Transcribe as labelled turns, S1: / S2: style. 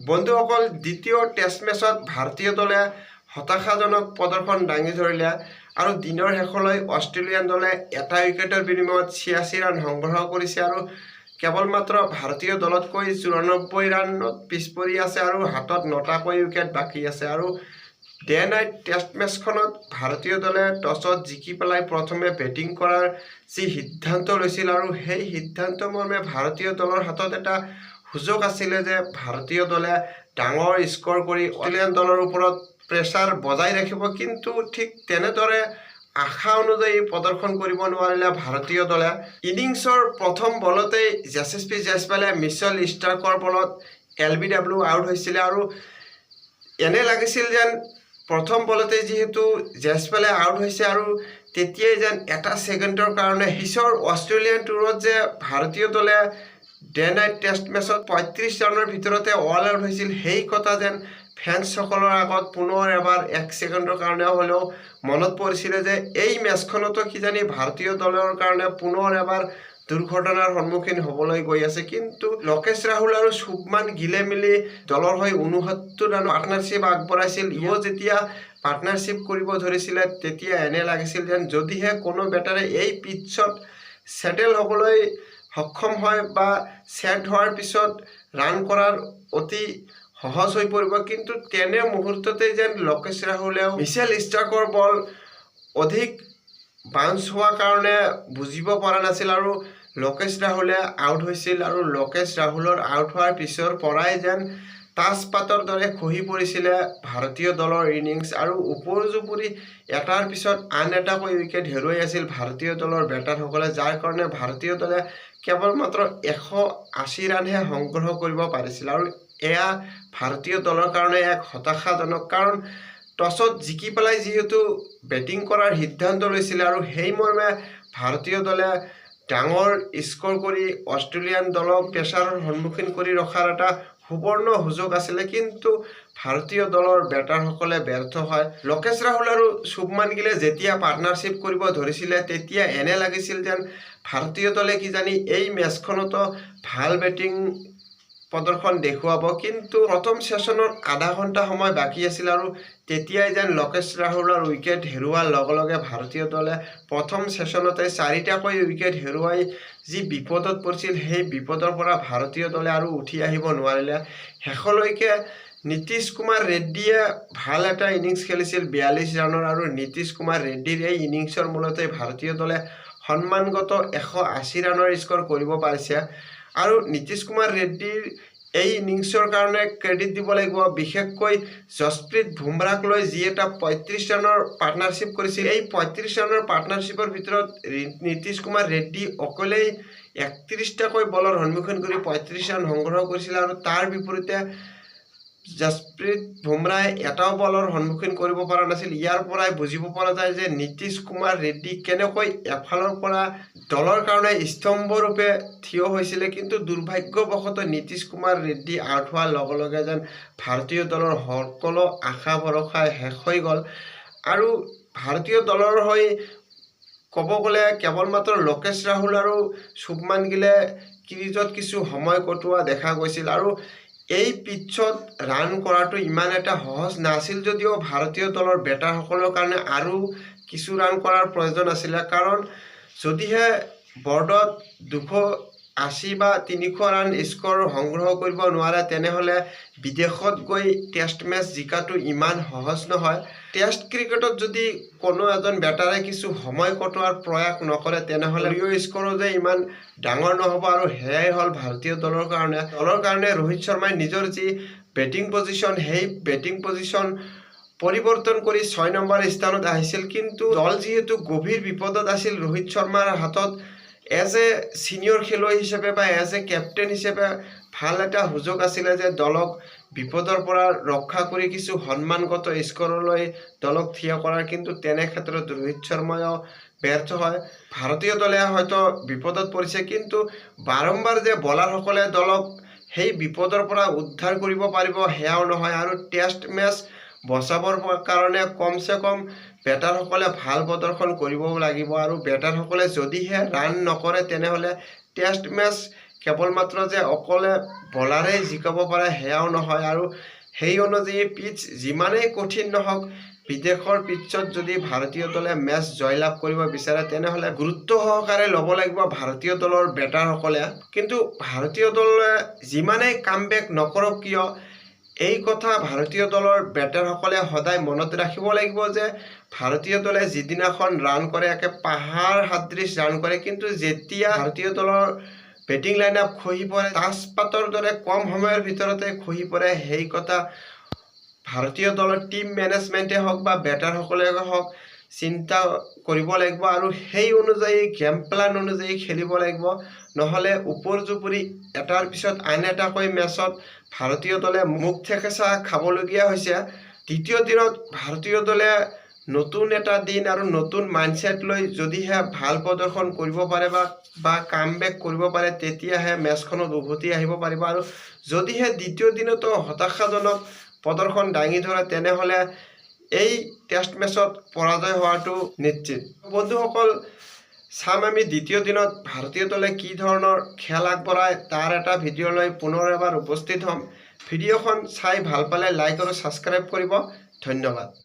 S1: বন্ধুসকল, দ্বিতীয় টেষ্ট মেচত ভাৰতীয় দলে হতাশাজনক প্ৰদৰ্শন দাঙি ধৰিলে আৰু দিনৰ শেষলৈ অষ্ট্ৰেলিয়ান দলে এটা উইকেটৰ বিনিময়ত ৮৬ ৰান সংগ্ৰহ কৰিছে আৰু কেৱল মাত্ৰ ভাৰতীয় দলতকৈ ৯৪ ৰানত পিছ পৰি আছে আৰু হাতত ৯টাকৈ উইকেট বাকী আছে। আৰু ডে নাইট টেষ্ট মেচখনত ভাৰতীয় দলে টছত জিকি পেলাই প্ৰথমে বেটিং কৰাৰ যি সিদ্ধান্ত লৈছিল আৰু সেই সিদ্ধান্ত মৰ্মে ভাৰতীয় দলৰ হাতত এটা সুযোগ আছিলে যে ভাৰতীয় দলে ডাঙৰ স্ক'ৰ কৰি অষ্ট্ৰেলিয়ান দলৰ ওপৰত প্ৰেছাৰ বজাই ৰাখিব, কিন্তু ঠিক তেনেদৰে আশা অনুযায়ী প্ৰদৰ্শন কৰিব নোৱাৰিলে ভাৰতীয় দলে। ইনিংছৰ প্ৰথম বলতেই যশস্বী জয়সৱালে মিচেল ষ্টাৰ্কৰ বলত LBW আউট হৈছিলে আৰু এনে লাগিছিল যেন প্ৰথম বলতেই যিহেতু জয়সৱালে আউট হৈছে আৰু তেতিয়াই যেন এটা ছেকেণ্ডৰ কাৰণে পিছৰ অষ্ট্ৰেলিয়ান টুৰত যে ভাৰতীয় দলে ডে নাইট টেষ্ট মেচত ৩৫ ৰানৰ ভিতৰতে অল আউট হৈছিল, সেই কথা যেন ফেন্সসকলৰ আগত পুনৰ এবাৰ ১ ছেকেণ্ডৰ কাৰণে হ'লেও মনত পৰিছিলে যে এই মেচখনতো কিজানি ভাৰতীয় দলৰ কাৰণে পুনৰ এবাৰ দুৰ্ঘটনাৰ সন্মুখীন হ'বলৈ গৈ আছে। কিন্তু লোকেশ ৰাহুল আৰু শুভমান গিলে মিলি দলৰ হৈ ৬৯ ৰানৰ পাৰ্টনাৰশ্বিপ আগবঢ়াইছিল। যেতিয়া পাৰ্টনাৰশ্বিপ কৰিব ধৰিছিলে তেতিয়া এনে লাগিছিল যেন যদিহে কোনো বেটাৰে এই পিটছত ছেটেল হ'বলৈ সক্ষম হয় বা ছেট হোৱাৰ পিছত ৰান কৰাৰ অতি সহজ হৈ পৰিব, কিন্তু তেনে মুহূৰ্ততেই যেন লোকেশ ৰাহুলেও মিচেল ষ্টাৰ্কৰ বল অধিক বাউন্স হোৱাৰ কাৰণে বুজিব পৰা নাছিল আৰু লোকেশ ৰাহুলে আউট হৈছিল। আৰু লোকেশ ৰাহুলৰ আউট হোৱাৰ পিছৰ পৰাই যেন তাজপাতৰ দৰে খহি পৰিছিলে ভাৰতীয় দলৰ ইনিংছ আৰু ওপৰজুপুৰি এটাৰ পিছত আন এটাকৈ উইকেট হেৰুৱাই আছিল ভাৰতীয় দলৰ বেটাৰসকলে, যাৰ কাৰণে ভাৰতীয় দলে কেৱল মাত্ৰ ১৮০ ৰানহে সংগ্ৰহ কৰিব পাৰিছিল। আৰু এয়া ভাৰতীয় দলৰ কাৰণে এক হতাশাজনক, কাৰণ টছত জিকি পেলাই যিহেতু বেটিং কৰাৰ সিদ্ধান্ত লৈছিলে আৰু সেই মৰ্মে ভাৰতীয় দলে ডাঙৰ স্ক'ৰ কৰি অষ্ট্ৰেলিয়ান দলক প্ৰেছাৰৰ সন্মুখীন কৰি ৰখাৰ এটা সুবৰ্ণ সুযোগ আছিলে, কিন্তু ভাৰতীয় দলৰ বেটাৰসকলে ব্যৰ্থ হয়। লোকেশ ৰাহুল আৰু শুভমান গিলে যেতিয়া পাৰ্টনাৰশ্বিপ কৰিব ধৰিছিলে তেতিয়া এনে লাগিছিল যেন ভাৰতীয় দলে কিজানি এই মেচখনতো ভাল বেটিং প্ৰদৰ্শন দেখুৱাব, কিন্তু প্ৰথম ছেছনৰ আধা ঘণ্টা সময় বাকী আছিল আৰু তেতিয়াই যেন লোকেশ ৰাহুলৰ উইকেট হেৰুওৱাৰ লগে লগে ভাৰতীয় দলে প্ৰথম ছেছনতে ৪টাকৈ উইকেট হেৰুৱাই যি বিপদত পৰিছিল, সেই বিপদৰ পৰা ভাৰতীয় দলে আৰু উঠি আহিব নোৱাৰিলে। শেষলৈকে নীতিশ কুমাৰ ৰেড্ডীয়ে ভাল এটা ইনিংছ খেলিছিল ৪২ ৰানৰ আৰু নীতিশ কুমাৰ ৰেড্ডীৰ এই ইনিংছৰ মূলতে ভাৰতীয় দলে সন্মানগত ১৮০ ৰানৰ স্ক'ৰ কৰিব পাৰিছে। আৰু নীতিশ কুমাৰ ৰেড্ডীৰ এই ইনিংছৰ কাৰণে ক্ৰেডিট দিব লাগিব বিশেষকৈ যশপ্ৰীত বুমৰাক লৈ, যি এটা ৩৫ ৰানৰ পাৰ্টনাৰশ্বিপ কৰিছিল। এই ৩৫ ৰানৰ পাৰ্টনাৰশ্বিপৰ ভিতৰত নীতিশ কুমাৰ ৰেড্ডী অকলেই ৩১টাকৈ বলৰ সন্মুখীন কৰি ৩৫ ৰান সংগ্ৰহ কৰিছিল আৰু তাৰ বিপৰীতে যশপ্ৰীত বুমৰাই এটাও বলৰ সন্মুখীন কৰিব পৰা নাছিল। ইয়াৰ পৰাই বুজিব পৰা যায় যে নীতিশ কুমাৰ ৰেড্ডী কেনেকৈ এফালৰ পৰা দলৰ কাৰণে স্তম্ভৰূপে থিয় হৈছিলে, কিন্তু দুৰ্ভাগ্যবশতঃ নীতিশ কুমাৰ ৰেড্ডী আউট হোৱাৰ লগে লগে যেন ভাৰতীয় দলৰ সকলো আশা ভৰসা শেষ হৈ গ'ল। আৰু ভাৰতীয় দলৰ হৈ ক'ব গ'লে কেৱল মাত্ৰ লোকেশ ৰাহুল আৰু শুভমান গিলে ক্ৰিজত কিছু সময় কটোৱা দেখা গৈছিল আৰু এই পিটছত ৰান কৰাটো ইমান এটা সহজ নাছিল, যদিও ভাৰতীয় দলৰ বেটাৰসকলৰ কাৰণে আৰু কিছু ৰান কৰাৰ প্ৰয়োজন আছিলে, কাৰণ যদিহে বৰ্ডত ২৮০ বা ৩০০ ৰান স্ক'ৰ সংগ্ৰহ কৰিব নোৱাৰে তেনেহ'লে বিদেশত গৈ টেষ্ট মেচ জিকাটো ইমান সহজ নহয়। টেষ্ট ক্ৰিকেটত যদি কোনো এজন বেটাৰে কিছু সময় কটোৱাৰ প্ৰয়াস নকৰে তেনেহ'লে স্ক'ৰো যে ইমান ডাঙৰ নহ'ব, আৰু সেয়াই হ'ল ভাৰতীয় দলৰ কাৰণে ৰোহিত শৰ্মাই নিজৰ যি বেটিং পজিশ্যন, সেই বেটিং পজিশ্যন পৰিৱৰ্তন কৰি ৬ নম্বৰ স্থানত আহিছিল, কিন্তু দল যিহেতু গভীৰ বিপদত আছিল, ৰোহিত শৰ্মাৰ হাতত এজ এ ছিনিয়ৰ খেলুৱৈ হিচাপে বা এজ এ কেপ্টেইন হিচাপে ভাল এটা সুযোগ আছিলে যে দলক বিপদৰ পৰা ৰক্ষা কৰি কিছু সন্মানগত স্ক'ৰলৈ দলক থিয় কৰাৰ, কিন্তু তেনে ক্ষেত্ৰত ৰোহিত শৰ্মাও ব্যৰ্থ হয়। ভাৰতীয় দলে হয়তো বিপদত পৰিছে, কিন্তু বাৰম্বাৰ যে বলাৰসকলে দলক সেই বিপদৰ পৰা উদ্ধাৰ কৰিব পাৰিব সেয়াও নহয়। আৰু টেষ্ট মেচ বচাবৰ কাৰণে কমচে কম বেটাৰসকলে ভাল প্ৰদৰ্শন কৰিব লাগিব, আৰু বেটাৰসকলে যদিহে ৰান নকৰে তেনেহ'লে টেষ্ট মেচ কেৱল মাত্ৰ যে অকলে বলাৰেই জিকাব পাৰে সেয়াও নহয়। আৰু সেই অনুযায়ী পিচ যিমানেই কঠিন নহওক, বিদেশৰ পিচত যদি ভাৰতীয় দলে মেচ জয়লাভ কৰিব বিচাৰে তেনেহ'লে গুৰুত্ব সহকাৰে ল'ব লাগিব ভাৰতীয় দলৰ বেটাৰসকলে। কিন্তু ভাৰতীয় দলে যিমানেই কামবেক নকৰক কিয়, এই কথা ভাৰতীয় দলৰ বেটাৰসকলে সদায় মনত ৰাখিব লাগিব যে ভাৰতীয় দলে যিদিনাখন ৰান কৰে একে পাহাৰ সাদৃশ ৰান কৰে, কিন্তু যেতিয়া ভাৰতীয় দলৰ বেটিং লাইন আপ খহি পৰে, তাজপাতৰ দৰে কম সময়ৰ ভিতৰতে খহি পৰে, সেই কথা ভাৰতীয় দলৰ টিম মেনেজমেণ্টে হওক বা বেটাৰসকলে হওক চিন্তা কৰিব লাগিব আৰু সেই অনুযায়ী গেম প্লান অনুযায়ী খেলিব লাগিব। নহ'লে ওপৰ জুপুৰি এটাৰ পিছত আন এটাকৈ মেচত ভাৰতীয় দলে মুখ থেকেচা খাবলগীয়া হৈছে। দ্বিতীয় দিনত ভাৰতীয় দলে নতুন এটা দিন আৰু নতুন মাইণ্ডছেট লৈ যদিহে ভাল প্ৰদৰ্শন কৰিব পাৰে বা কামবেক কৰিব পাৰে, তেতিয়াহে মেচখনত উভতি আহিব পাৰিব। আৰু যদিহে দ্বিতীয় দিনতো হতাশাজনক প্ৰদৰ্শন দাঙি ধৰে তেনেহ'লে এই টেষ্ট মেচত পৰাজয় হোৱাটো নিশ্চিত। বন্ধুসকল, চাম আমি দ্বিতীয় দিনত ভাৰতীয় দলে কি ধৰণৰ খেল আগবঢ়ায়, তাৰ এটা ভিডিঅ' লৈ পুনৰ এবাৰ উপস্থিত হ'ম। ভিডিঅ'খন চাই ভাল পালে লাইক আৰু ছাবস্ক্ৰাইব কৰিব। ধন্যবাদ।